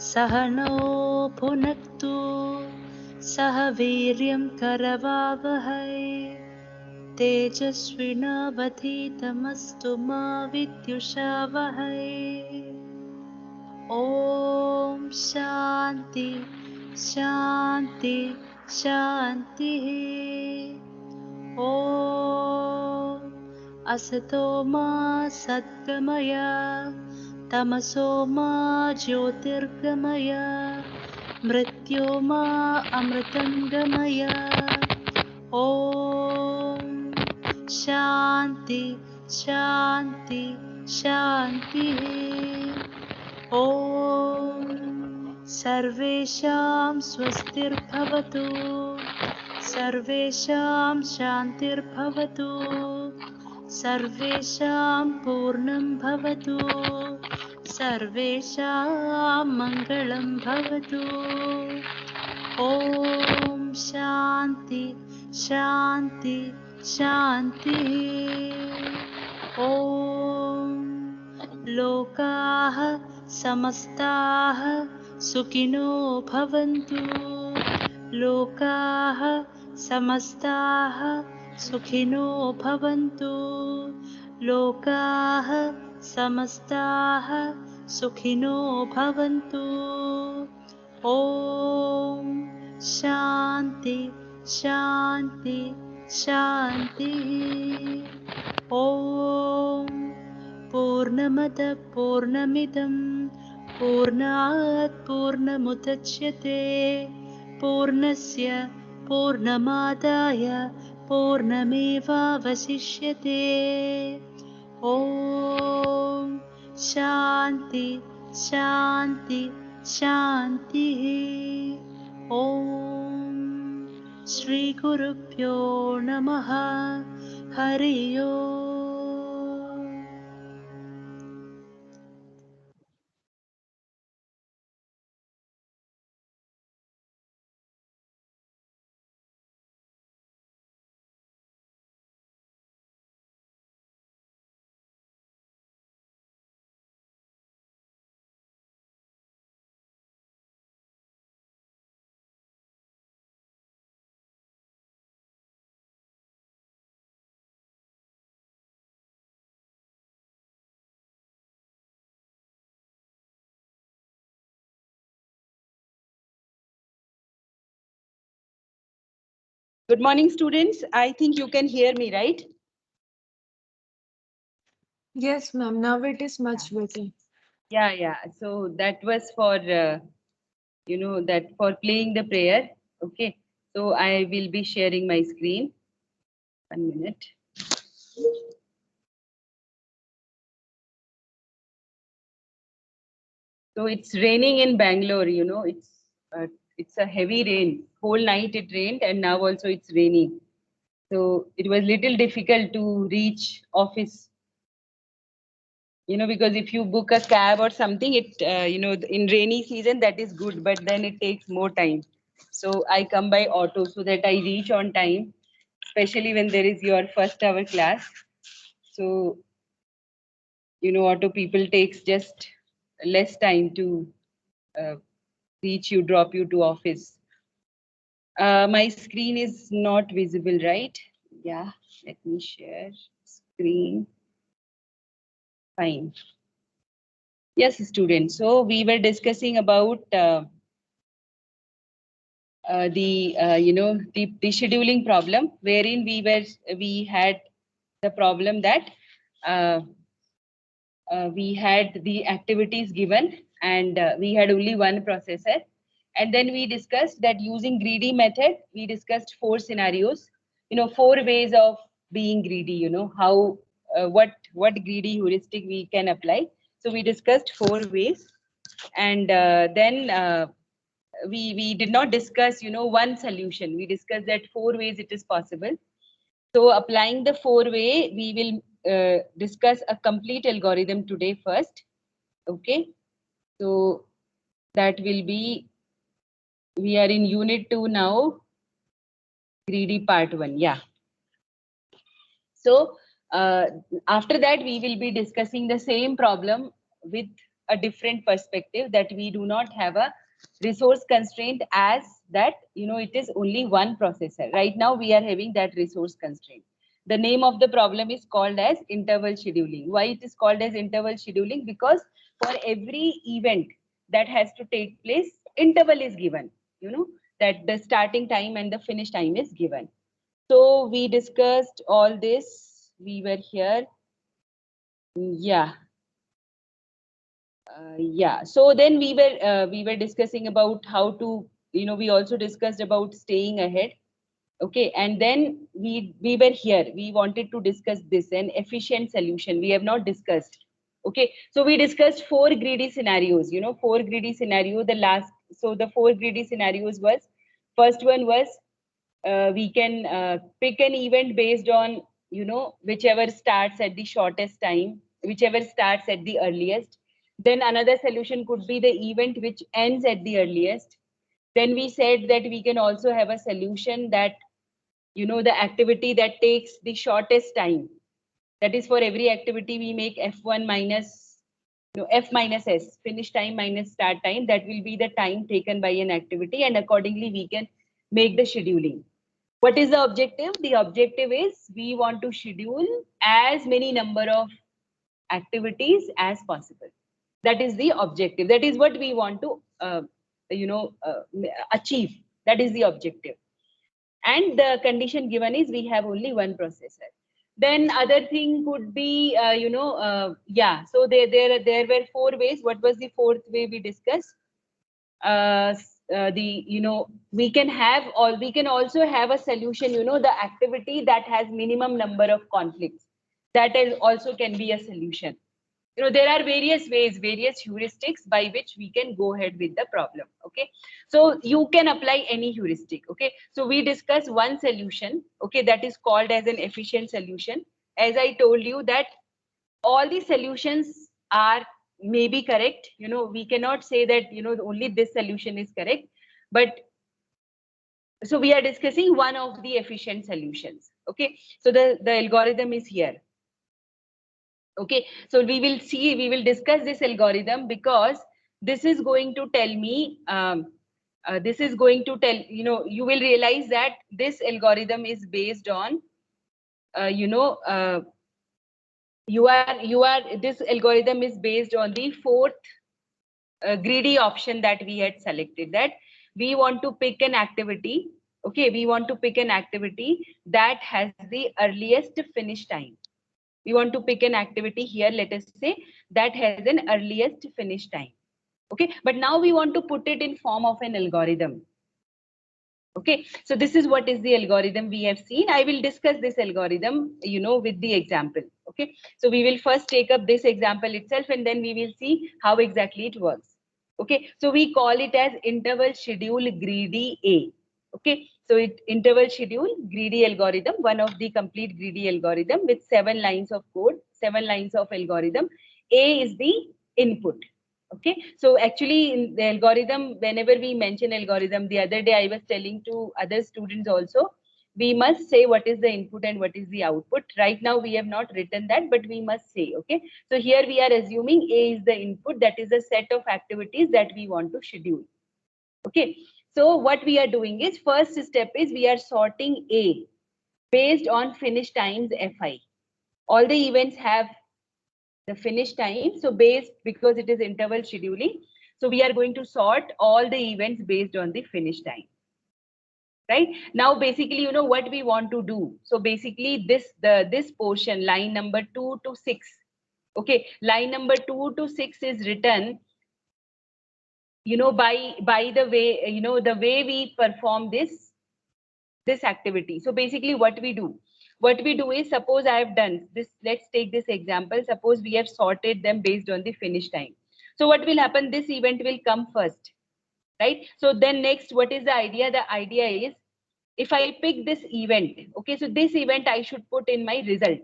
सहनौ भुनक्तु सह वीर्यं करवावहै तेजस्विनावधीतमस्तु मा विद्युषावहै। ॐ शान्ति शान्ति शान्तिः। ॐ असतो मा सद्गमय तमसो मा ज्योतिर्गमय मृत्योर्मा अमृतं गमय। ॐ शान्ति शान्ति शान्तिः। ॐ सर्वेषां स्वस्तिर्भवतु सर्वेषां शान्तिर्भवतु सर्वेषां पूर्णं भवतु सर्वेषां मङ्गलं भवतु। ॐ शान्ति शान्ति शान्तिः। ॐ लोकाः समस्ताः सुखिनो भवन्तु लोकाः समस्ताः सुखिनो भवन्तु लोकाः समस्ताः सुखिनो भवन्तु। ॐ शान्ति शान्ति शान्तिः। ॐ पूर्णमदः पूर्णमिदं पूर्णात् पूर्णमुदच्यते पूर्णस्य पूर्णमादाय पूर्णमेवावशिष्यते। ॐ शान्ति शान्ति शान्तिः। ॐ श्रीगुरुभ्यो नमः। हरि ओम्। Good morning, students. I think you can hear me, right? Yes, ma'am. Now it is much better. Yeah. So that was for, that for playing the prayer. Okay. So I will be sharing my screen. 1 minute. So it's raining in Bangalore, it's a heavy rain. Whole night it rained and now also it's raining. So it was little difficult to reach office. Because if you book a cab or something, in rainy season, that is good, but then it takes more time. So I come by auto so that I reach on time, especially when there is your first hour class. So, auto people takes just less time to reach you, drop you to office. My screen is not visible, right? Yeah, let me share screen. Fine. Yes, students. So we were discussing about the scheduling problem, wherein we had the problem that uh, we had the activities given and we had only one processor, and then we discussed that using greedy method we discussed 4 scenarios, 4 ways of being greedy, how what greedy heuristic we can apply. So we discussed 4 ways, and then we did not discuss one solution. We discussed that 4 ways it is possible. So applying the 4 way, we will discuss a complete algorithm today first. Okay, so that will be, we are in unit 2 now, greedy part 1. Yeah. So after that we will be discussing the same problem with a different perspective, that we do not have a resource constraint as that, it is only one processor. Right now we are having that resource constraint. The name of the problem is called as interval scheduling. Why it is called as interval scheduling? Because for every event that has to take place, interval is given, that the starting time and the finish time is given. So we discussed all this. We were here. Yeah. Yeah. So then we were discussing about how to, we also discussed about staying ahead. Okay. And then we were here. We wanted to discuss this, an efficient solution. We have not discussed. Okay. So we discussed four greedy scenarios. Four greedy scenario. So the four greedy scenarios was, first one was, we can pick an event based on, whichever starts at the shortest time, whichever starts at the earliest. Then another solution could be the event which ends at the earliest. Then we said that we can also have a solution that, the activity that takes the shortest time. That is, for every activity we make F1 minus, F minus S, finish time minus start time. That will be the time taken by an activity, and accordingly we can make the scheduling. What is the objective? The objective is we want to schedule as many number of activities as possible. That is the objective. That is what we want to achieve. That is the objective. And the condition given is we have only one processor. Then other thing could be, yeah. So there were four ways. What was the fourth way we discussed? We can also have a solution, the activity that has minimum number of conflicts. That is also can be a solution. There are various ways, various heuristics by which we can go ahead with the problem. Okay, so you can apply any heuristic. Okay, so we discuss one solution. Okay, that is called as an efficient solution. As I told you that all the solutions are maybe correct. We cannot say that, only this solution is correct. But so we are discussing one of the efficient solutions. Okay, so the algorithm is here. Okay, so we will discuss this algorithm, because this is going to tell me, this is going to tell, you will realize that this algorithm is based on, this algorithm is based on the fourth greedy option that we had selected, that we want to pick an activity. Okay, we want to pick an activity that has the earliest finish time. We want to pick an activity here, let us say, that has an earliest finish time. Okay, but now we want to put it in form of an algorithm. Okay, so this is what is the algorithm we have seen. I will discuss this algorithm, with the example. Okay, so we will first take up this example itself, and then we will see how exactly it works. Okay, so we call it as interval schedule greedy A. Okay, so interval schedule greedy algorithm, one of the complete greedy algorithm with 7 lines of code, 7 lines of algorithm. A is the input. Okay, so actually in the algorithm, whenever we mention algorithm, the other day I was telling to other students also, we must say what is the input and what is the output. Right now we have not written that, but we must say. Okay, so here we are assuming A is the input, that is a set of activities that we want to schedule. Okay, so what we are doing is, first step is we are sorting A based on finish times Fi. All the events have the finish time. So because it is interval scheduling, so we are going to sort all the events based on the finish time. Right now, basically, what we want to do. So basically, this portion, line number 2 to 6. Okay, line number 2 to 6 is written, by the way, the way we perform this activity. So basically, what we do is, suppose I have done this. Let's take this example. Suppose we have sorted them based on the finish time. So what will happen? This event will come first, right? So then next, what is the idea? The idea is, if I pick this event, okay, so this event I should put in my result.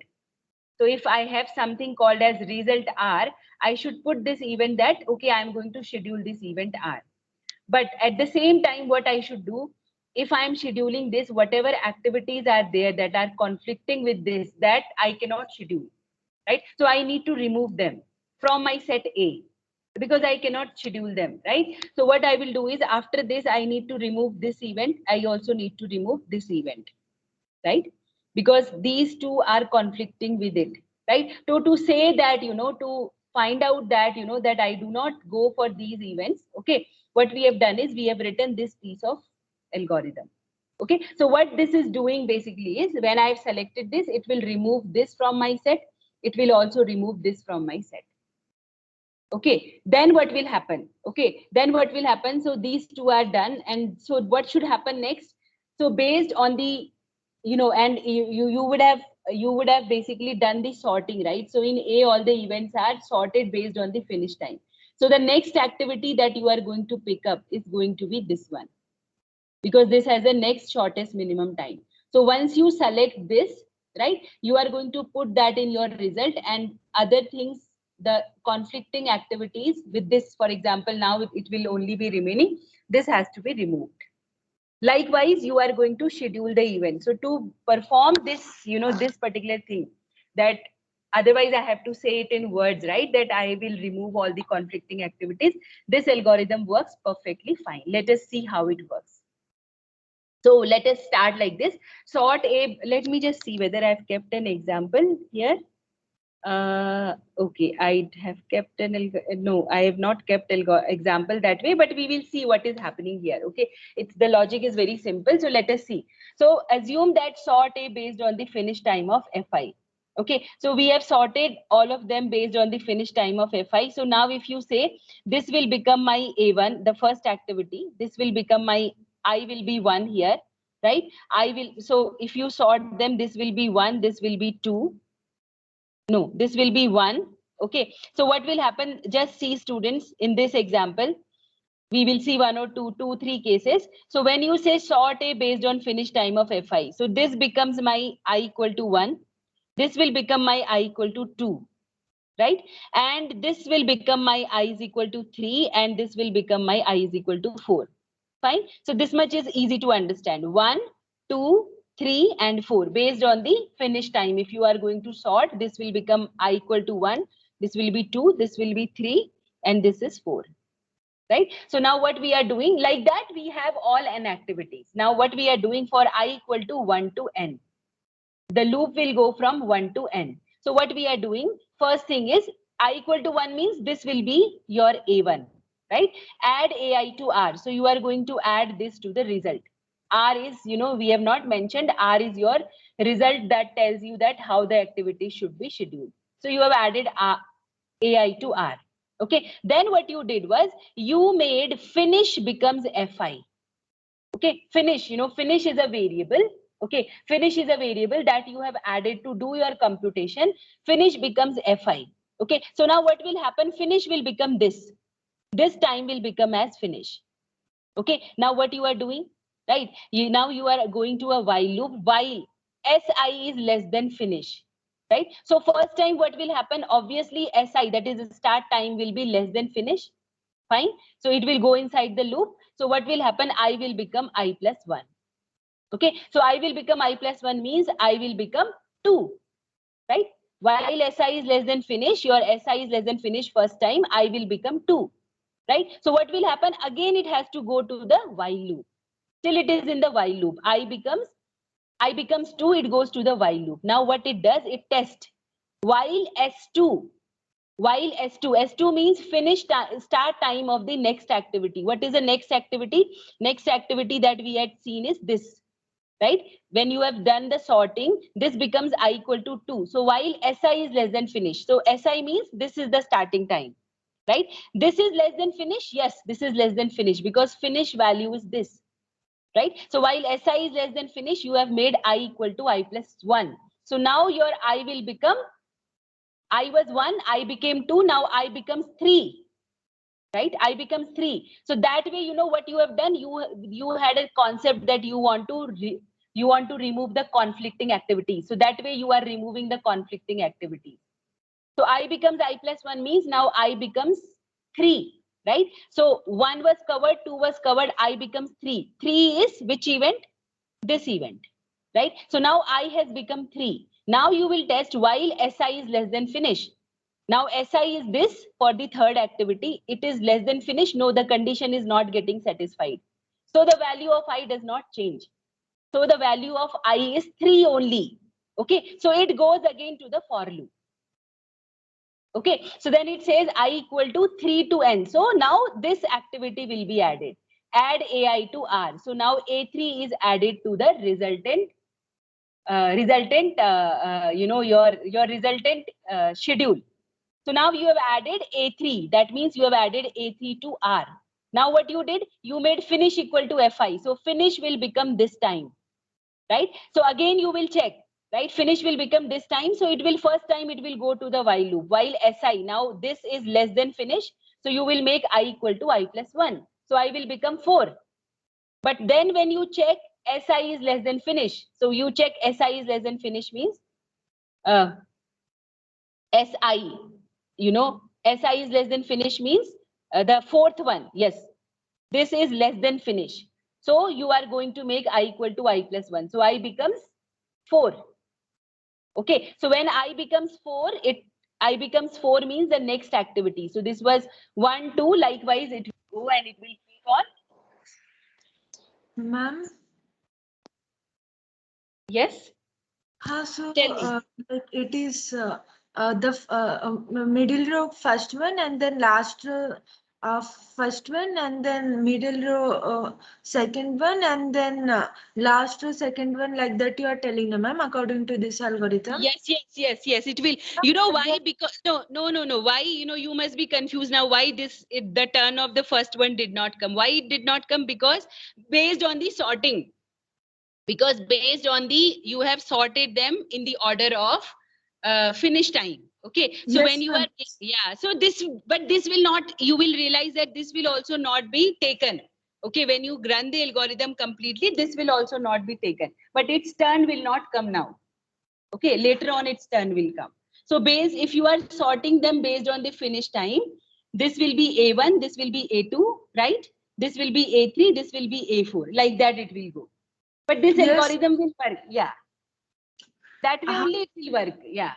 So if I have something called as result R, I should put this event that, okay, I'm going to schedule this event R. But at the same time, what I should do, if I'm scheduling this, whatever activities are there that are conflicting with this, that I cannot schedule, right? So I need to remove them from my set A. because I cannot schedule them, right? So what I will do is after this, I need to remove this event. I also need to remove this event, right? Because these two are conflicting with it, right? To say that, to find out that, that I do not go for these events. Okay. What we have done is we have written this piece of algorithm. Okay. So what this is doing basically is when I've selected this, it will remove this from my set. It will also remove this from my set. Okay, then what will happen? Okay, then what will happen? So these two are done. And so what should happen next? So based on the, and you would have basically done the sorting, right? So in A, all the events are sorted based on the finish time. So the next activity that you are going to pick up is going to be this one, because this has the next shortest minimum time. So once you select this, right, you are going to put that in your result, and other things, the conflicting activities with this, for example, now it will only be remaining. This has to be removed. Likewise, you are going to schedule the event. So to perform this, this particular thing, that otherwise I have to say it in words, right? That I will remove all the conflicting activities. This algorithm works perfectly fine. Let us see how it works. So let us start like this. Sort A, let me just see whether I've kept an example here. Okay, I have kept no, I have not kept example that way, but we will see what is happening here. Okay, the logic is very simple. So let us see. So assume that sort A based on the finish time of Fi. Okay, so we have sorted all of them based on the finish time of Fi. So now if you say this will become my A1, the first activity, this will become my, I will be 1 here, right? I will, so if you sort them, this will be 1, this will be 2. No, this will be 1. Okay. So what will happen? Just see, students, in this example, we will see 1 or 2, 2, 3 cases. So when you say sort A based on finish time of Fi, so this becomes my I equal to 1. This will become my I equal to 2, right? And this will become my I is equal to 3, and this will become my I is equal to 4. Fine. So this much is easy to understand. 1, 2, 3, and 4 based on the finish time. If you are going to sort, this will become I equal to 1, this will be 2, this will be 3, and this is 4. Right? So now what we are doing, like that, we have all n activities. Now what we are doing for I equal to 1 to n, the loop will go from 1 to n. So what we are doing, first thing is I equal to 1 means this will be your A1, right? Add AI to R. So you are going to add this to the result. R is, we have not mentioned, R is your result that tells you that how the activity should be scheduled. So you have added AI to R. Okay. Then what you did was you made finish becomes Fi. Okay. Finish, finish is a variable. Okay. Finish is a variable that you have added to do your computation. Finish becomes Fi. Okay. So now what will happen? Finish will become this. This time will become as finish. Okay. Now what you are doing, right? Now you are going to a while loop while Si is less than finish, right? So first time what will happen? Obviously Si, that is start time, will be less than finish. Fine. So it will go inside the loop. So what will happen? I will become I plus 1. Okay. So I will become I plus 1 means I will become 2, right? While Si is less than finish, your Si is less than finish first time, I will become 2. Right? So what will happen? Again, it has to go to the while loop. Till it is in the while loop. I becomes 2, it goes to the while loop. Now what it does, it tests. While S2 means finish start time of the next activity. What is the next activity? Next activity that we had seen is this, right? When you have done the sorting, this becomes I equal to 2. So while Si is less than finish. So Si means this is the starting time. Right? This is less than finish. Yes, this is less than finish because finish value is this, right? So while Si is less than finish, you have made I equal to I plus 1. So now your I will become, I was 1, I became 2, now I becomes 3, right? I becomes 3. So that way, what you have done, you had a concept that you want to remove the conflicting activity. So that way you are removing the conflicting activity. So I becomes I plus 1 means now I becomes 3, right? So 1 was covered, 2 was covered, I becomes 3. 3 is which event? This event, right? So now I has become 3. Now you will test while Si is less than finish. Now SI is this for the third activity. It is less than finish. No, the condition is not getting satisfied. So the value of I does not change. So the value of I is 3 only. Okay, so it goes again to the for loop. Okay, so then it says I equal to 3 to n. So now this activity will be added. Add AI to R. So now A3 is added to the resultant, your resultant schedule. So now you have added A3. That means you have added A3 to R. Now what you did, you made finish equal to Fi. So finish will become this time, right? So again you will check, right? Finish will become this time. So it will first time it will go to the while loop. While Si, now this is less than finish. So you will make I equal to I plus 1. So I will become 4. But then when you check Si is less than finish. So you check Si is less than finish means Si, Si is less than finish means the fourth one. Yes, this is less than finish. So you are going to make I equal to I plus 1. So I becomes 4. Okay, so when I becomes 4, I becomes 4 means the next activity. So this was 1, 2, likewise it will go and it will keep on. Ma'am? Yes? So Tell me. like it is middle row first one and then last row first one and then middle row second one and then last row second one, like that you are telling, ma'am, according to this algorithm. Yes. It will. You know why? Because no. Why? You must be confused now. Why the turn of the first one did not come? Why it did not come? Because based on the sorting. Because based on you have sorted them in the order of finish time. Okay. So Yes, when you ma'am. are, so this will not. You will realize that this will also not be taken. Okay, when you run the algorithm completely, this will also not be taken. But its turn will not come now. Okay, later on its turn will come. So if you are sorting them based on the finish time, this will be A1, this will be A2, right? This will be A3, this will be A4. Like that it will go. But this Yes. algorithm will work. Yeah. That way only it will work. Yeah.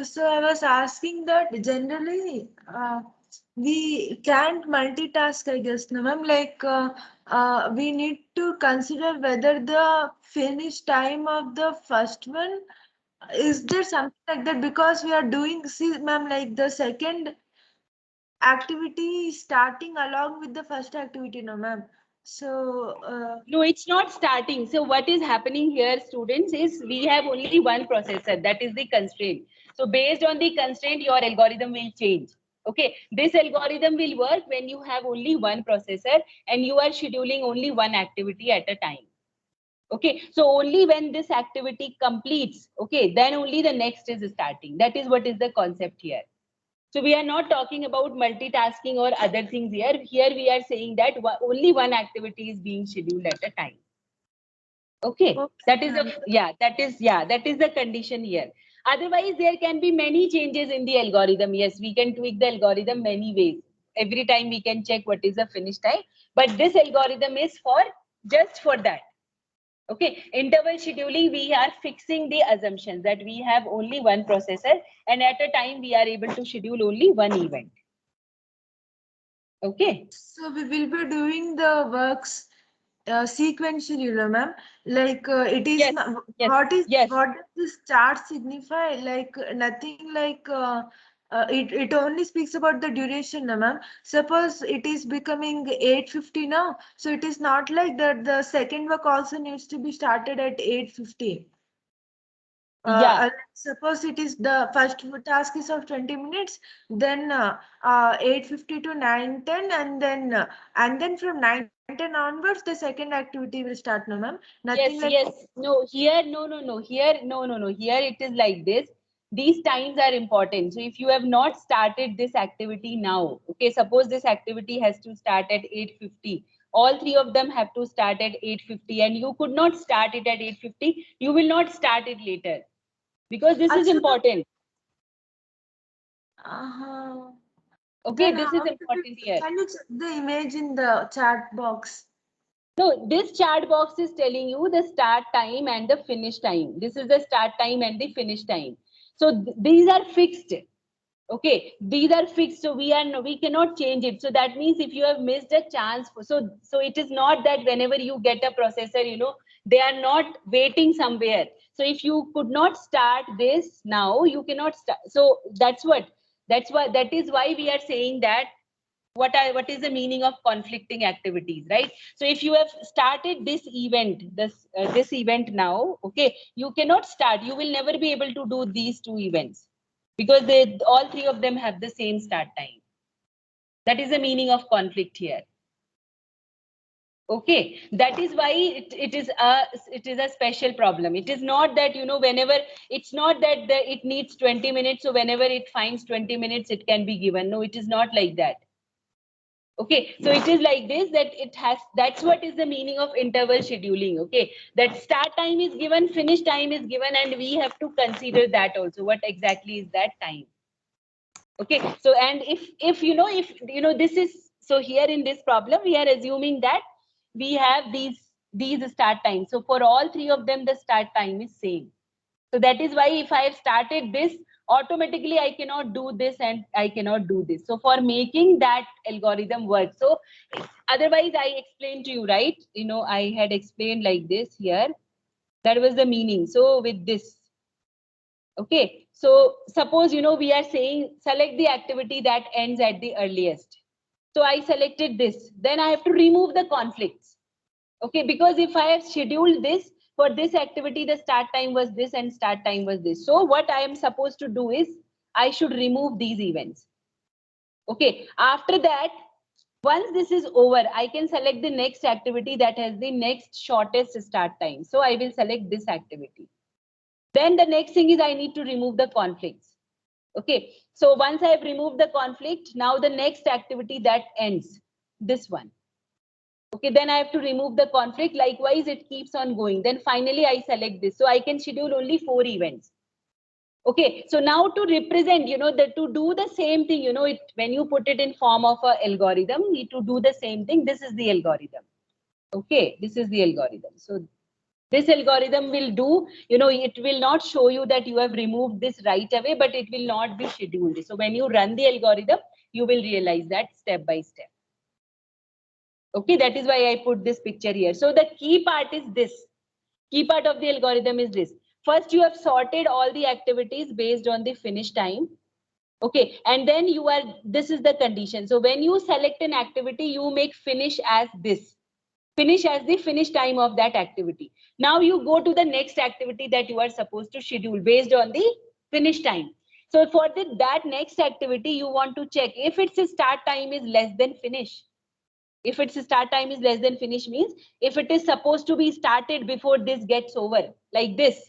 So I was asking that generally we can't multitask, I guess, no, ma'am. Like we need to consider whether the finish time of the first one, is there something like that, because we are doing, see, ma'am, like the second activity is starting along with the first activity, no, ma'am. So No, it's not starting. So what is happening here, students, is we have only one processor. That is the constraint. So based on the constraint, your algorithm will change. Okay, this algorithm will work when you have only one processor and you are scheduling only one activity at a time. Okay, so only when this activity completes, okay, then only the next is starting. That is what is the concept here. So we are not talking about multitasking or other things here. Here we are saying that only one activity is being scheduled at a time. Okay, okay, that is ma'am. that is the condition here. Otherwise, there can be many changes in the algorithm. Yes, we can tweak the algorithm many ways. Every time we can check what is the finish time, but this algorithm is for just for that. Okay, interval scheduling, we are fixing the assumptions that we have only one processor and at a time we are able to schedule only one event. Okay. So we will be doing the works sequentially, no, ma'am. Like it is Yes. Yes. Yes. what does this chart signify? Like nothing, like it only speaks about the duration, no, ma'am. Suppose it is becoming 8:50 now, so it is not like that the second work also needs to be started at 8:50. Yeah. Suppose it is the first task is of 20 minutes, then 8:50 to 9:10, and then from 9:10 onwards, the second activity will start, no, ma'am. Nothing like. Yes. No, here, no. Here, no. Here it is like this. These times are important. So if you have not started this activity now, okay, suppose this activity has to start at 8:50. All three of them have to start at 8:50 and you could not start it at 8:50. You will not start it later because this is Actually, important. uh, Okay, then this is how to important here. can you check the image in the chat box? No, this chat box is telling you the start time and the finish time. This is the start time and the finish time. So these are fixed. Okay, these are fixed, so we cannot change it. So that means if you have missed a chance, so it is not that whenever you get a processor, they are not waiting somewhere. So if you could not start this now, you cannot start. So that is why we are saying that what is the meaning of conflicting activities, right? So if you have started this event now, okay, you cannot start, you will never be able to do these two events because all three of them have the same start time. That is the meaning of conflict here. Okay, that is why it is a special problem. It is not that whenever, it's not that it needs 20 minutes, so whenever it finds 20 minutes it can be given. No, it is not like that. Okay, so it is like this, that's what is the meaning of interval scheduling. Okay, that start time is given, finish time is given, and we have to consider that also, what exactly is that time. Okay, so and if this is, so here in this problem we are assuming that we have these start times. So for all three of them the start time is same. So that is why if I have started this, automatically I cannot do this and I cannot do this. So for making that algorithm work, so otherwise I explained to you, right? I had explained like this here. That was the meaning. So with this, okay. So suppose, we are saying select the activity that ends at the earliest. So I selected this. Then I have to remove the conflicts. Okay, because if I have scheduled this, for this activity, the start time was this and start time was this. So what I am supposed to do is I should remove these events. Okay, after that, once this is over, I can select the next activity that has the next shortest start time. So I will select this activity. Then the next thing is I need to remove the conflicts. Okay, so once I have removed the conflict, now the next activity that ends, this one. Okay, then I have to remove the conflict. Likewise, it keeps on going. Then finally, I select this. So I can schedule only 4 events. Okay, so now to represent, to do the same thing, when you put it in form of an algorithm, to do the same thing, this is the algorithm. Okay, this is the algorithm. So this algorithm will do, it will not show you that you have removed this right away, but it will not be scheduled. So when you run the algorithm, you will realize that step by step. Okay, that is why I put this picture here. So the key part is this. Key part of the algorithm is this. First, you have sorted all the activities based on the finish time. Okay, and then this is the condition. So when you select an activity, you make finish as this. Finish as the finish time of that activity. Now you go to the next activity that you are supposed to schedule based on the finish time. So for that next activity, you want to check if its start time is less than finish. If its start time is less than finish means if it is supposed to be started before this gets over, like this,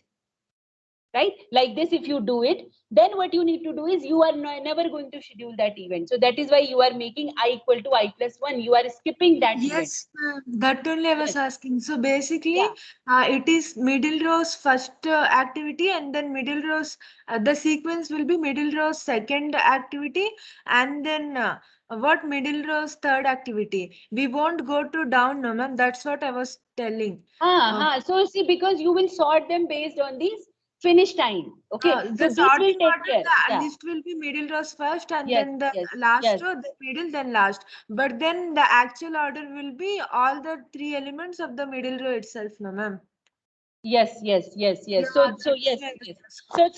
right? Like this, if you do it, then what you need to do is you are never going to schedule that event. So that is why you are making I equal to I plus 1. You are skipping that event. Yes, ma'am. That only I was Yes. asking. So basically, Yeah. it is middle row's first activity, and then middle row's the sequence will be middle row's second activity, and then what middle row's third activity. We won't go to down, no, ma'am. That's what I was telling. So see, because you will sort them based on these finish time. Okay, so The this will sorting take order, care. the Yeah. list will be middle rows first, and Yes. then the Yes. last Yes. row, the middle, then last. But then the actual order will be all the 3 elements of the middle row itself, no, ma'am. Yes. Yes. Yes. Yes. Yeah, So that's yes. why I Yes. was asking.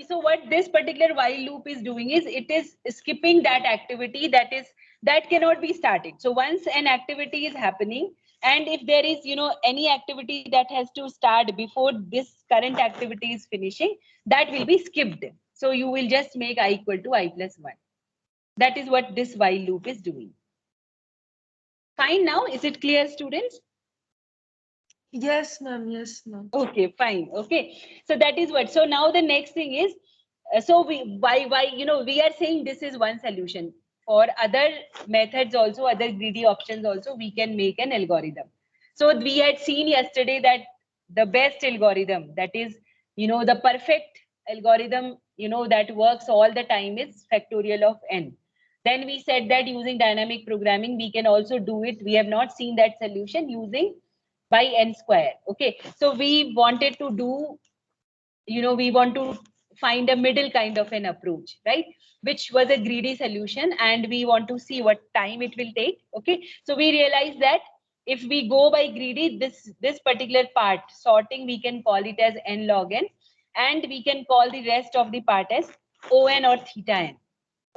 So what this particular while loop is doing is it is skipping that activity that cannot be started. So once an activity is happening, and if there is any activity that has to start before this current activity is finishing, that will be skipped. So you will just make I equal to I plus 1. That is what this while loop is doing. Fine now, is it clear, students? Yes, ma'am. Yes, ma'am. Okay, fine. Okay. So that is what. So now the next thing is, so why we are saying this is one solution. For other methods also, other greedy options also, we can make an algorithm. So we had seen yesterday that the best algorithm, that is, the perfect algorithm, that works all the time is factorial of n. Then we said that using dynamic programming, we can also do it. We have not seen that solution using by n square. Okay, so we wanted to do, we want to find a middle kind of an approach, right? Which was a greedy solution, and we want to see what time it will take. Okay, so we realize that if we go by greedy, this particular part sorting, we can call it as n log n, and we can call the rest of the part as on or theta n.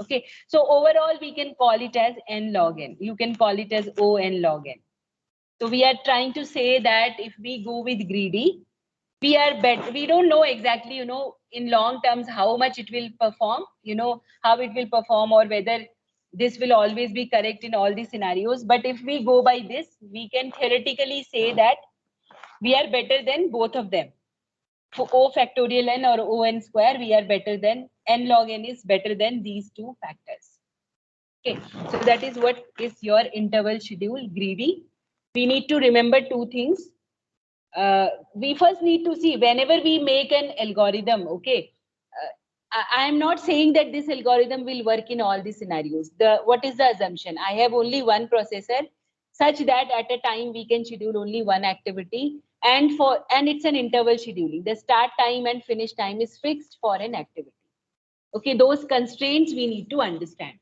Okay, so overall we can call it as n log n. You can call it as on log n. So we are trying to say that if we go with greedy, we are better. We don't know exactly, in long terms how much it will perform, how it will perform, or whether this will always be correct in all the scenarios. But if we go by this, we can theoretically say that we are better than both of them. For O factorial n or O n square, we are better than n log n is better than these two factors. Okay, so that is what is your interval schedule greedy. We need to remember two things. We first need to see whenever we make an algorithm, okay, I am not saying that this algorithm will work in all the scenarios. What is the assumption? I have only one processor such that at a time we can schedule only one activity, and it's an interval scheduling. The start time and finish time is fixed for an activity. Okay, those constraints we need to understand.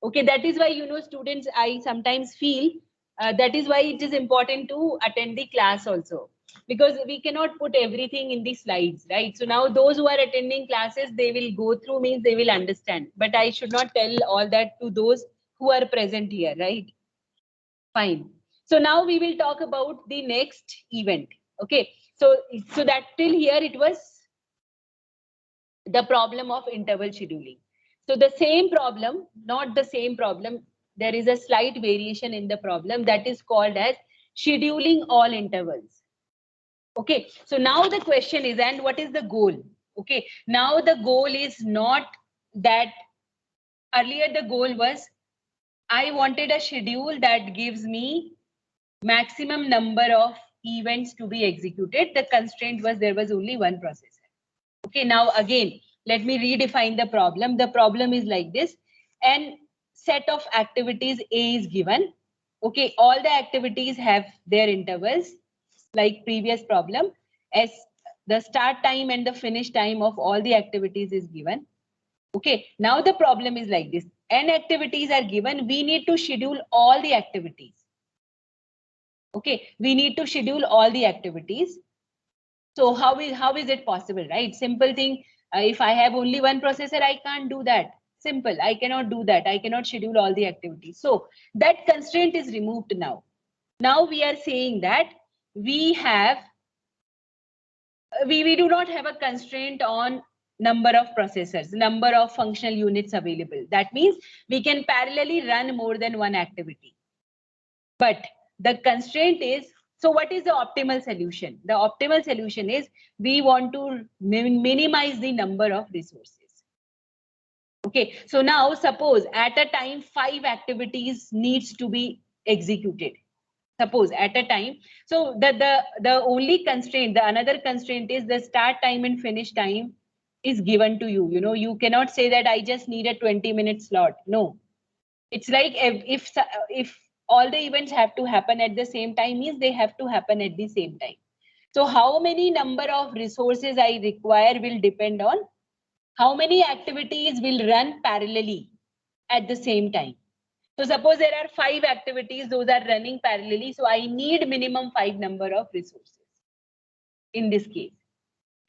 Okay, that is why, students, I sometimes feel that is why it is important to attend the class also, because we cannot put everything in the slides, right? So now those who are attending classes, they will go through, means they will understand, but I should not tell all that to those who are present here, right? Fine. So now we will talk about the next event. Okay, so that till here it was the problem of interval scheduling. So the same problem, not the same problem, there is a slight variation in the problem that is called as scheduling all intervals. Okay, so now the question is, and what is the goal? Okay, now the goal is not that earlier the goal was I wanted a schedule that gives me maximum number of events to be executed. The constraint was there was only one processor. Okay, now again, let me redefine the problem. The problem is like this. N set of activities A is given. Okay, all the activities have their intervals like previous problem. As the start time and the finish time of all the activities is given. Okay, now the problem is like this. N activities are given. We need to schedule all the activities. Okay, we need to schedule all the activities. So how is it possible, right? Simple thing. If I have only one processor, I can't do that. Simple. I cannot do that. I cannot schedule all the activities. So that constraint is removed now. Now we are saying that we have, we do not have a constraint on number of processors, number of functional units available. That means we can parallelly run more than one activity. But the constraint is, so what is the optimal solution? The optimal solution is we want to minimize the number of resources. Okay, so now suppose at a time 5 activities needs to be executed. Suppose at a time, so the only constraint, the another constraint is the start time and finish time is given to you. You cannot say that I just need a 20-minute slot. No, it's like if all the events have to happen at the same time, means they have to happen at the same time. So how many number of resources I require will depend on how many activities will run parallelly at the same time. So suppose there are 5 activities, those are running parallelly. So I need minimum 5 number of resources in this case.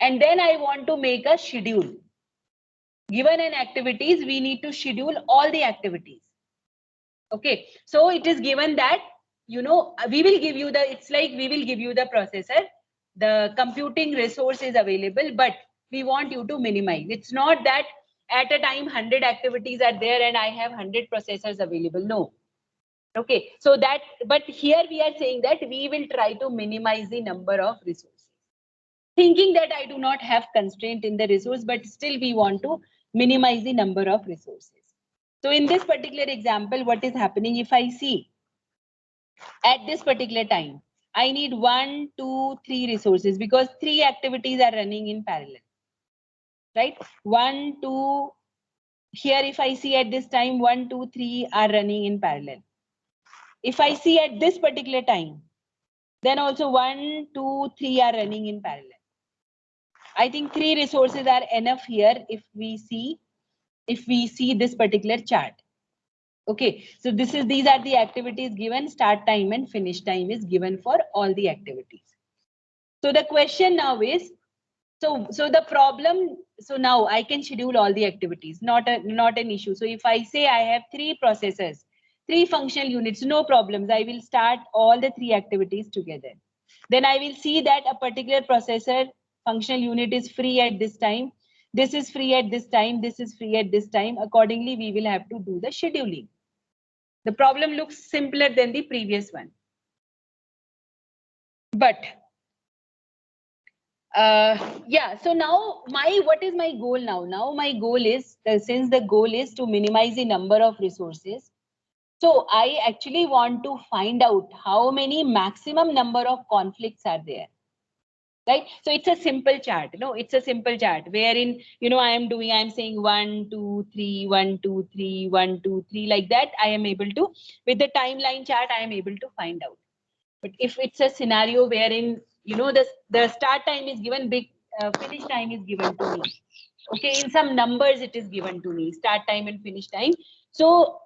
And then I want to make a schedule. Given an activities, we need to schedule all the activities. Okay, so it is given that, we will give you it's like we will give you the processor, the computing resource is available, but we want you to minimize. It's not that at a time 100 activities are there and I have 100 processors available. No. Okay, so that, but here we are saying that we will try to minimize the number of resources. Thinking that I do not have constraint in the resource, but still we want to minimize the number of resources. So in this particular example, what is happening if I see at this particular time, I need 1, 2, 3 resources because 3 activities are running in parallel, right? 1, 2, here if I see at this time, 1, 2, 3 are running in parallel. If I see at this particular time, then also 1, 2, 3 are running in parallel. I think 3 resources are enough here if we see this particular chart. Okay, so these are the activities given, start time and finish time is given for all the activities. So the question now is, so the problem, so now I can schedule all the activities, not an issue. So if I say I have 3 processors, 3 functional units, no problems. I will start all the 3 activities together. Then I will see that a particular processor functional unit is free at this time. This is free at this time. This is free at this time. Accordingly, we will have to do the scheduling. The problem looks simpler than the previous one. But yeah, so now what is my goal now? Now my goal is, since the goal is to minimize the number of resources, so I actually want to find out how many maximum number of conflicts are there. Right? So it's a simple chart, it's a simple chart wherein, I'm saying 1, 2, 3, 1, 2, 3, 1, 2, 3, like that. I am able to, with the timeline chart, I am able to find out. But if it's a scenario wherein, the start time is given, finish time is given to me. Okay, in some numbers it is given to me, start time and finish time. So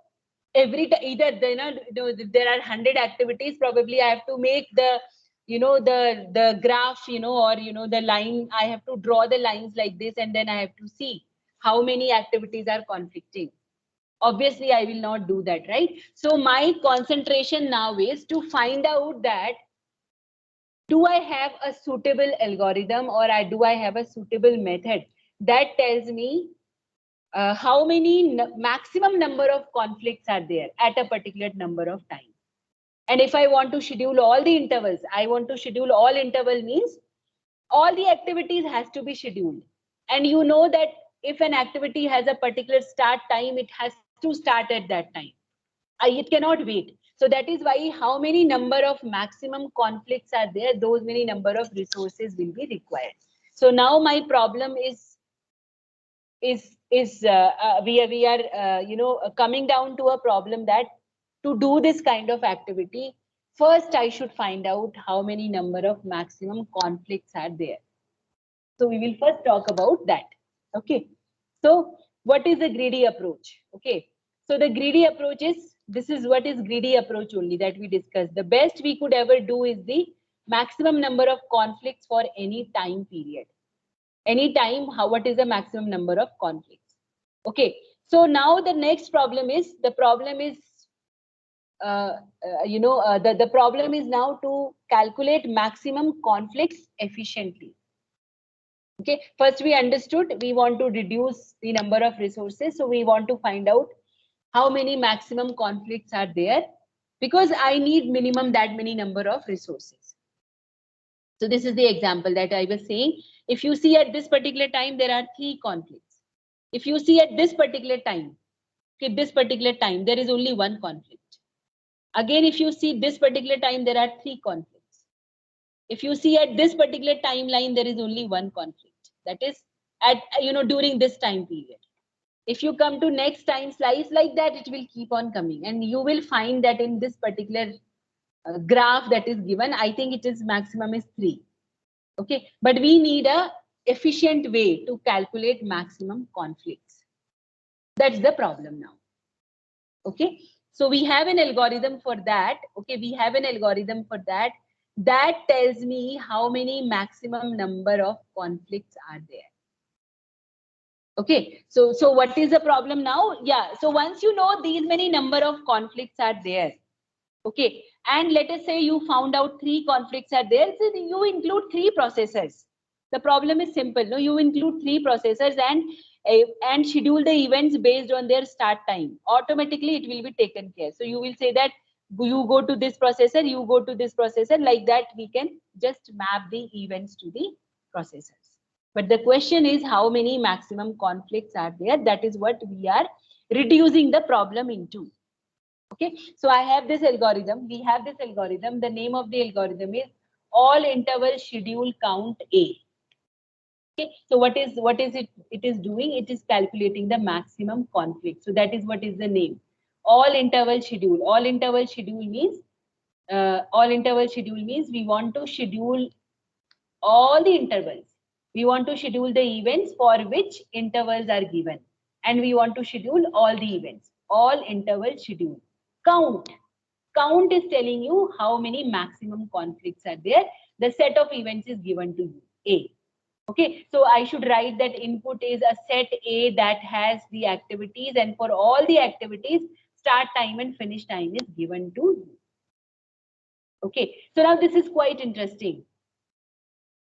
every either there are 100 activities, probably I have to make the the graph, or the line. I have to draw the lines like this, and then I have to see how many activities are conflicting. Obviously I will not do that, right? So my concentration now is to find out that, do I have a suitable algorithm, or do I have a suitable method that tells me how many maximum number of conflicts are there at a particular number of time. And if I want to schedule all the intervals, I want to schedule all interval means all the activities has to be scheduled. And you know that if an activity has a particular start time, it has to start at that time. It cannot wait. So that is why how many number of maximum conflicts are there, those many number of resources will be required. So now my problem is we are coming down to a problem that to do this kind of activity, first I should find out how many number of maximum conflicts are there. So we will first talk about that. Okay, so what is the greedy approach? Okay, so the greedy approach is, this is what is greedy approach only that we discussed. The best we could ever do is the maximum number of conflicts for any time period. Any time, what is the maximum number of conflicts? Okay, so now the next problem is, the problem is the problem is now to calculate maximum conflicts efficiently. Okay, first we understood we want to reduce the number of resources, so we want to find out how many maximum conflicts are there, because I need minimum that many number of resources. So this is the example that I was saying. If you see at this particular time, there are 3 conflicts. If you see at this particular time, okay, this particular time, there is only 1 conflict. Again, if you see this particular time, there are 3 conflicts. If you see at this particular timeline, there is only 1 conflict. That is at, during this time period. If you come to next time slice, like that, it will keep on coming. And you will find that in this particular graph that is given, I think it is maximum is 3. Okay, but we need a efficient way to calculate maximum conflicts. That's the problem now. Okay, so we have an algorithm for that. Okay, we have an algorithm for that. That tells me how many maximum number of conflicts are there. Okay, so what is the problem now? Yeah, so once you know these many number of conflicts are there, okay, and let us say you found out 3 conflicts are there, so you include 3 processors. The problem is simple. No, you include 3 processors and schedule the events based on their start time. Automatically, it will be taken care. So you will say that you go to this processor, you go to this processor. Like that, we can just map the events to the processors. But the question is how many maximum conflicts are there? That is what we are reducing the problem into. Okay, so I have this algorithm. We have this algorithm. The name of the algorithm is all interval schedule count A. Okay, so what is it? It is doing. It is calculating the maximum conflict. So that is what is the name. All interval schedule. All interval schedule means we want to schedule all the intervals. We want to schedule the events for which intervals are given. And we want to schedule all the events, all intervals schedule. Count. Count is telling you how many maximum conflicts are there. The set of events is given to you, A. Okay, so I should write that input is a set A that has the activities, and for all the activities, start time and finish time is given to you. Okay, so now this is quite interesting.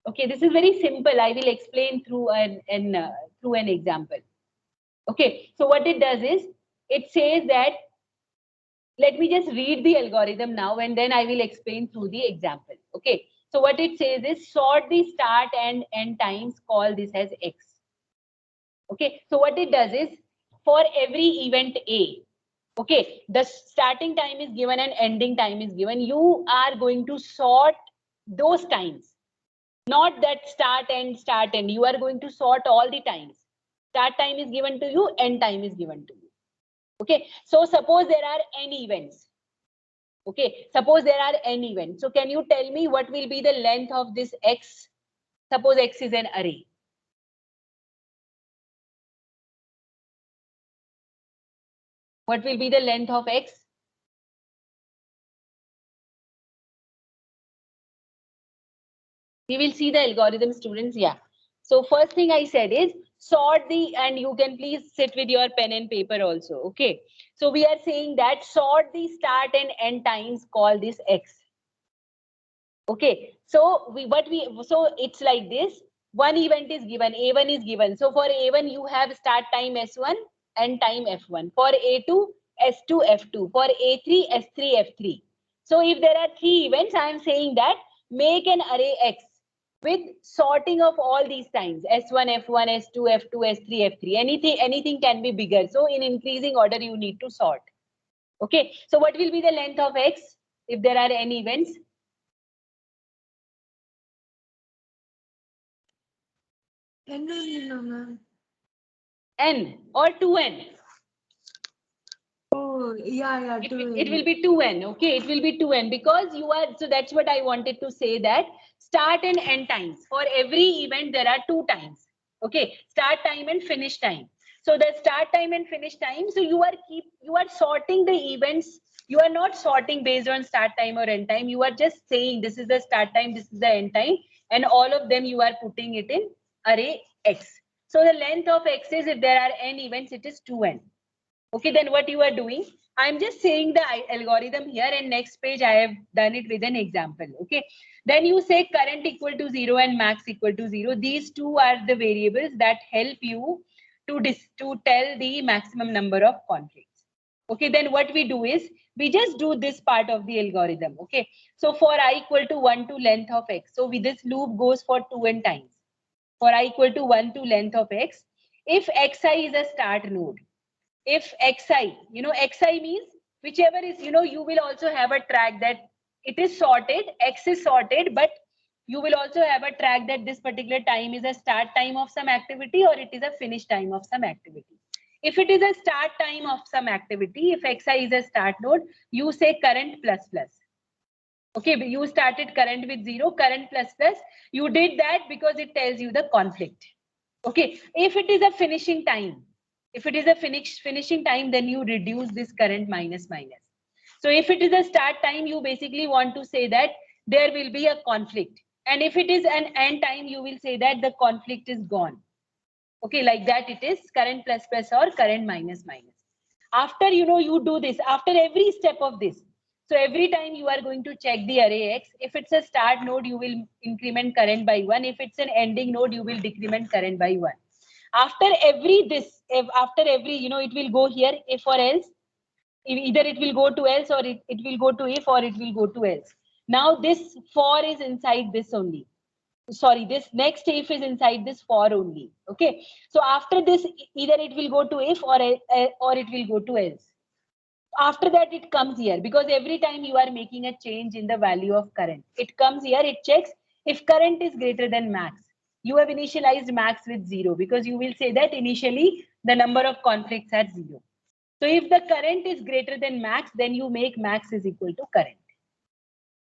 Okay, this is very simple. I will explain through an example. Okay, so what it does is, it says that, let me just read the algorithm now and then I will explain through the example. Okay, so what it says is sort the start and end times, call this as X. Okay, so what it does is, for every event A, okay, the starting time is given and ending time is given. You are going to sort those times. Not that start end, start end. You are going to sort all the times. Start time is given to you, end time is given to you. Okay, so suppose there are n events. Okay, suppose there are n events. So can you tell me what will be the length of this X? Suppose X is an array. What will be the length of X? We will see the algorithm, students. Yeah. So first thing I said is sort the, and you can please sit with your pen and paper also. Okay. So we are saying that sort the start and end times, call this X. Okay. So so it's like this. One event is given, A1 is given. So for A1, you have start time S1 and time F1. For A2, S2, F2. For A3, S3, F3. So if there are 3 events, I am saying that make an array X with sorting of all these times, S1, F1, S2, F2, S3, F3. Anything can be bigger. So in increasing order, you need to sort. Okay. So what will be the length of X if there are n events? N N or 2n. Oh, yeah, It will be 2n. Okay, it will be 2n because you are, so that's what I wanted to say, that start and end times. For every event, there are 2 times. Okay, start time and finish time. So the start time and finish time. So you are sorting the events. You are not sorting based on start time or end time. You are just saying this is the start time, this is the end time, and all of them you are putting it in array X. So the length of X is, if there are n events, it is 2n. Okay, then what you are doing, I'm just saying the algorithm here, and next page I have done it with an example. Okay, then you say current equal to 0 and max equal to 0. These two are the variables that help you to tell the maximum number of conflicts. Okay, then what we do is we just do this part of the algorithm. Okay, so for I equal to 1 to length of X, so with this loop goes for 2n times. For I equal to 1 to length of X, if Xi is a start node, if Xi, Xi means whichever is, you will also have a track that it is sorted, X is sorted, but you will also have a track that this particular time is a start time of some activity or it is a finish time of some activity. If it is a start time of some activity, if Xi is a start node, you say current plus plus. Okay, you started current with 0, current plus plus. You did that because it tells you the conflict. Okay, if it is a finishing time, if it is a finishing time, then you reduce this current minus minus. So if it is a start time, you basically want to say that there will be a conflict. And if it is an end time, you will say that the conflict is gone. Okay, like that it is current plus plus or current minus minus. After, you do this, after every step of this. So every time you are going to check the array X, if it's a start node, you will increment current by 1. If it's an ending node, you will decrement current by 1. After every, it will go here, if or else. Either it will go to else, or it will go to if, or it will go to else. Now this for is inside this only. Sorry, this next if is inside this for only. Okay. So after this, either it will go to if or it will go to else. After that, it comes here, because every time you are making a change in the value of current, it comes here, it checks if current is greater than max. You have initialized max with 0 because you will say that initially the number of conflicts are 0. So if the current is greater than max, then you make max is equal to current.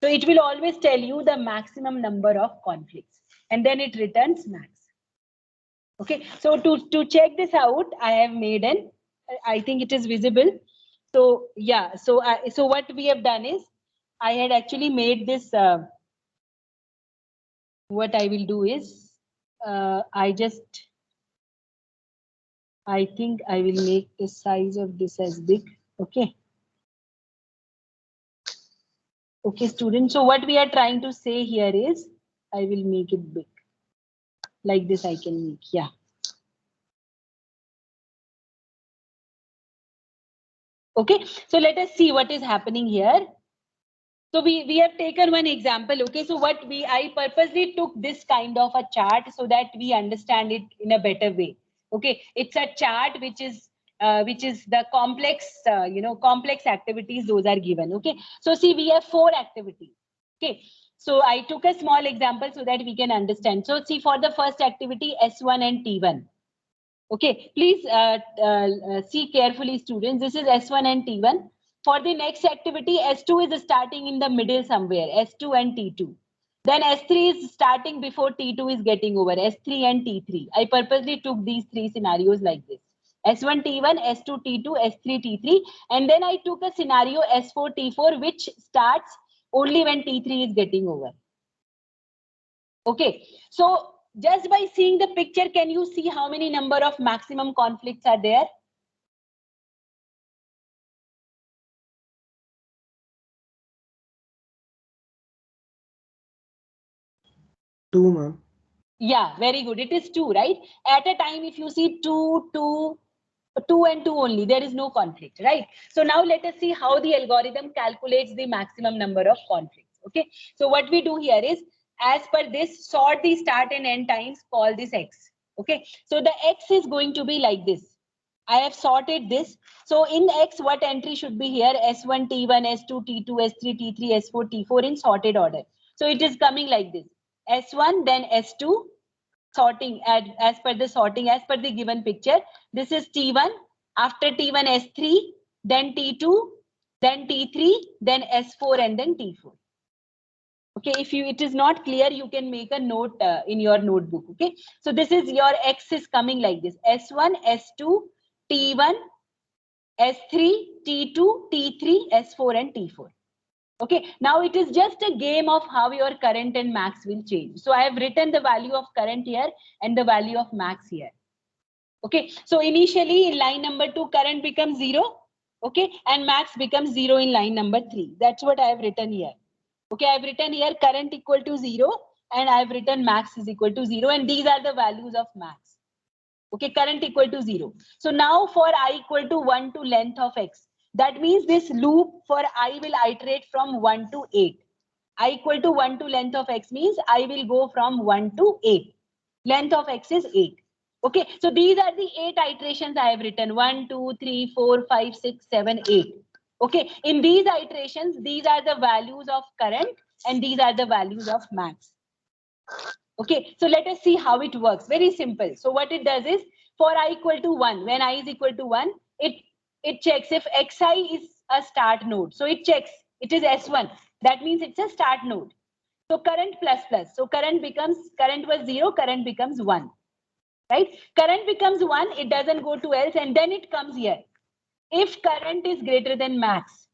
So it will always tell you the maximum number of conflicts, and then it returns max. Okay, so to check this out, I have made an, I think it is visible. So yeah, so what we have done is, I had actually made this, what I will do is, I think I will make the size of this as big. Okay. Okay, students. So what we are trying to say here is, I will make it big. Like this I can make, yeah. Okay, so let us see what is happening here. So we have taken one example. Okay, so I purposely took this kind of a chart so that we understand it in a better way. Okay, it's a chart which is the complex, complex activities, those are given. Okay, so see, we have 4 activities. Okay, so I took a small example so that we can understand. So see, for the first activity, S1 and T1. Okay, please see carefully, students. This is S1 and T1. For the next activity, S2 is starting in the middle somewhere, S2 and T2. Then S3 is starting before T2 is getting over, S3 and T3. I purposely took these 3 scenarios like this. S1 T1, S2 T2, S3 T3. And then I took a scenario S4 T4, which starts only when T3 is getting over. Okay, so just by seeing the picture, can you see how many number of maximum conflicts are there? Two, ma'am. Yeah, very good. It is 2, right? At a time, if you see 2, 2, 2 and 2 only, there is no conflict, right? So now let us see how the algorithm calculates the maximum number of conflicts. Okay, so what we do here is, as per this, sort the start and end times, call this X. Okay, so the X is going to be like this. I have sorted this. So in X, what entry should be here? S1, T1, S2, T2, S3, T3, S4, T4 in sorted order. So it is coming like this. S1, then S2, sorting as per the sorting, as per the given picture. This is T1, after T1, S3, then T2, then T3, then S4, and then T4. Okay, if it is not clear, you can make a note in your notebook. Okay, so this is your X is coming like this: S1, S2, T1, S3, T2, T3, S4, and T4. Okay, now it is just a game of how your current and max will change. So I have written the value of current here and the value of max here. Okay, so initially in line number 2, current becomes 0. Okay, and max becomes 0 in line number 3. That's what I have written here. Okay, I've written here current equal to 0 and I've written max is equal to 0, and these are the values of max. Okay, current equal to 0. So now for I equal to 1 to length of X, that means this loop for I will iterate from 1 to 8. I equal to 1 to length of X means I will go from 1 to 8. Length of X is 8. Okay, so these are the 8 iterations I have written: 1, 2, 3, 4, 5, 6, 7, 8. Okay, in these iterations, these are the values of current and these are the values of max. Okay, so let us see how it works. Very simple. So what it does is, for I equal to 1, when I is equal to 1, it checks if xi is a start node. So it checks, it is S1. That means it's a start node. So current plus plus. So current was 0, current becomes 1. Right? Current becomes 1, it doesn't go to else, and then it comes here. If current is greater than max,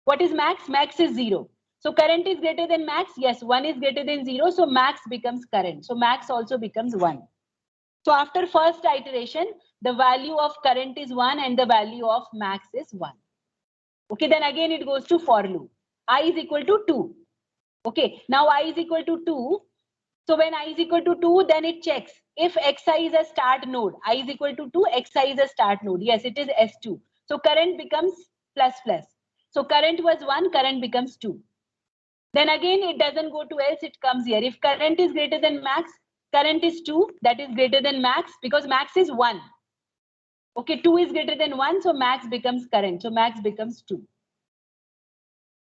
what is max? Max is 0. So current is greater than max. Yes, 1 is greater than 0. So max becomes current. So max also becomes 1. So after first iteration, the value of current is 1 and the value of max is 1. Okay, then again it goes to for loop. I is equal to 2. Okay, now I is equal to 2. So when I is equal to 2, then it checks if xi is a start node. I is equal to 2, xi is a start node. Yes, it is S2. So current becomes plus plus. So current was 1, current becomes 2. Then again, it doesn't go to else, it comes here. If current is greater than max, current is 2, that is greater than max, because max is 1. Okay, 2 is greater than 1, so max becomes current. So max becomes 2.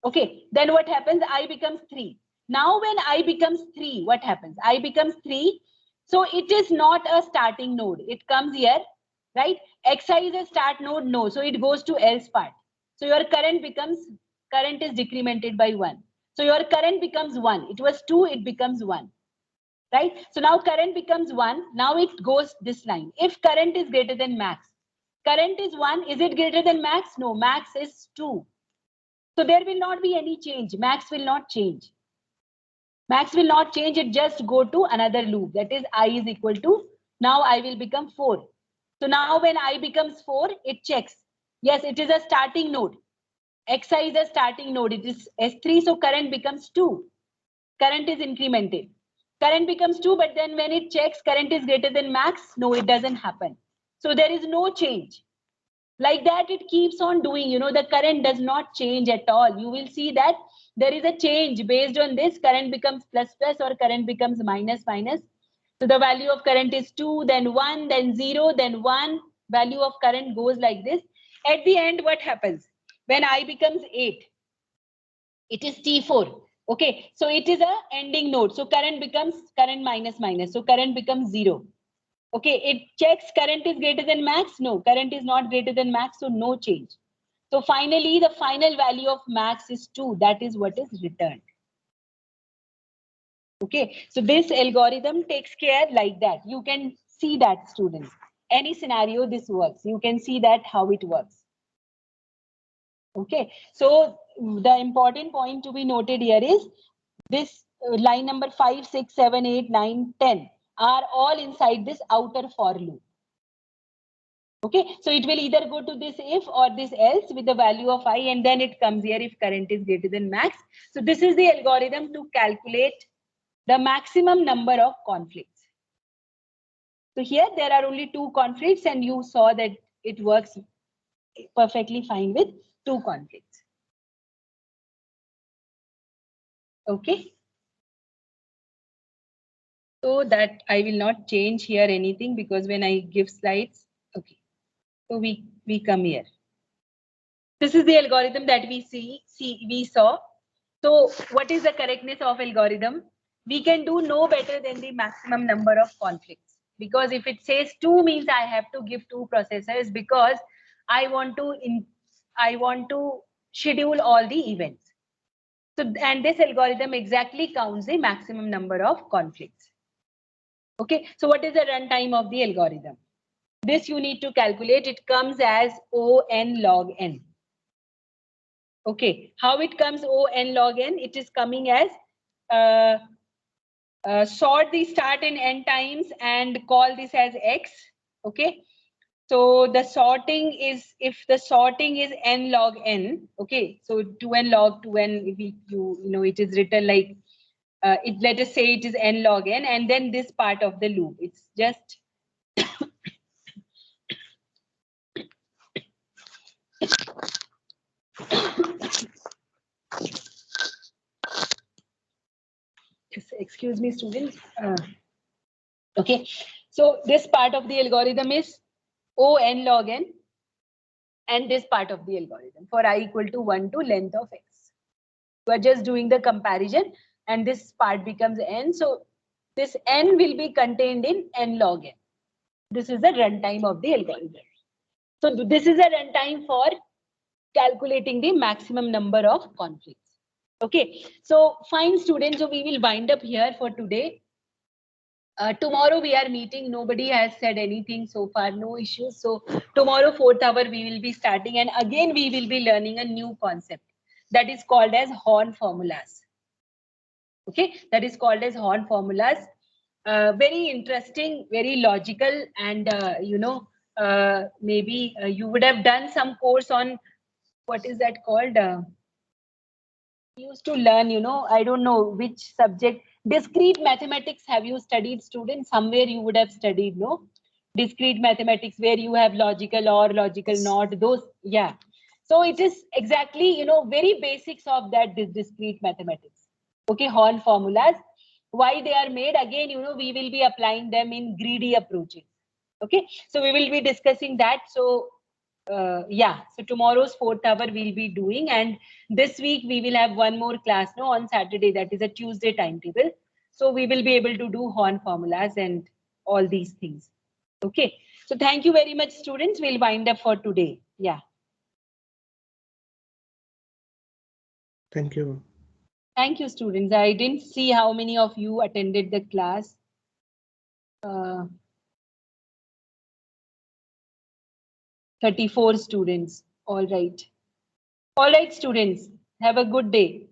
Okay, then what happens? I becomes 3. Now when I becomes 3, what happens? I becomes 3. So it is not a starting node. It comes here, right? Xi is a start node? No. So it goes to else part. So your current is decremented by 1. So your current becomes 1. It was 2, it becomes 1. right? So now current becomes 1. Now it goes this line. If current is greater than max, current is 1. Is it greater than max? No, max is 2. So there will not be any change. Max will not change. Max will not change. It just go to another loop. That is I is equal to, now I will become 4. So now when I becomes 4, it checks. Yes, it is a starting node. Xi is a starting node. It is S3. So current becomes 2. Current is incremented. Current becomes 2, but then when it checks current is greater than max, no, it doesn't happen. So there is no change. Like that, it keeps on doing, the current does not change at all. You will see that there is a change based on this. Current becomes plus plus or current becomes minus minus. So the value of current is 2, then 1, then 0, then 1. Value of current goes like this. At the end, what happens? When I becomes 8, it is T4. Okay, so it is a ending node. So current becomes current minus minus. So current becomes 0. Okay, it checks current is greater than max. No, current is not greater than max. So no change. So finally, the final value of max is 2. That is what is returned. Okay, so this algorithm takes care like that. You can see that, students. Any scenario, this works. You can see that how it works. Okay, so the important point to be noted here is this line number 5, 6, 7, 8, 9, 10 are all inside this outer for loop. Okay, so it will either go to this if or this else with the value of I, and then it comes here if current is greater than max. So this is the algorithm to calculate the maximum number of conflicts. So here there are only 2 conflicts, and you saw that it works perfectly fine with 2 conflicts. Okay. So that I will not change here anything, because when I give slides, okay. So we come here. This is the algorithm that we saw. So what is the correctness of algorithm? We can do no better than the maximum number of conflicts, because if it says 2 means I have to give 2 processors, because I want to schedule all the events. So, and this algorithm exactly counts the maximum number of conflicts. Okay, so what is the runtime of the algorithm? This you need to calculate. It comes as O(n) log n. Okay, how it comes O(n) log n? It is coming as sort the start in n times and call this as x. Okay, so the sorting is, if the sorting is n log n. Okay, so 2n log 2n. If it is written like let us say it is n log n, and then this part of the loop, it's just excuse me, students. Okay, so this part of the algorithm is O(n) log n, and this part of the algorithm for I equal to 1 to length of x. We are just doing the comparison, and this part becomes n. So this n will be contained in n log n. This is the runtime of the algorithm. So this is a runtime for calculating the maximum number of conflicts. Okay, so fine, students. So we will wind up here for today. Tomorrow we are meeting. Nobody has said anything so far, no issues. So tomorrow 4th hour we will be starting, and again we will be learning a new concept that is called as Horn formulas. Okay, that is called as Horn formulas. Very interesting, very logical, and maybe you would have done some course on what is that called? Used to learn, I don't know which subject. Discrete mathematics, have you studied, students? Somewhere you would have studied, no? Discrete mathematics, where you have logical or logical not, those, yeah. So it is exactly, very basics of that discrete mathematics. Okay, Horn formulas. Why they are made? Again, we will be applying them in greedy approaches. Okay, so we will be discussing that. So yeah, so tomorrow's 4th hour we'll be doing, and this week we will have one more class on Saturday, that is a Tuesday timetable. So we will be able to do Horn formulas and all these things. Okay, so thank you very much, students. We'll wind up for today. Yeah. Thank you. Thank you, students. I didn't see how many of you attended the class. 34 students. All right. All right, students. Have a good day.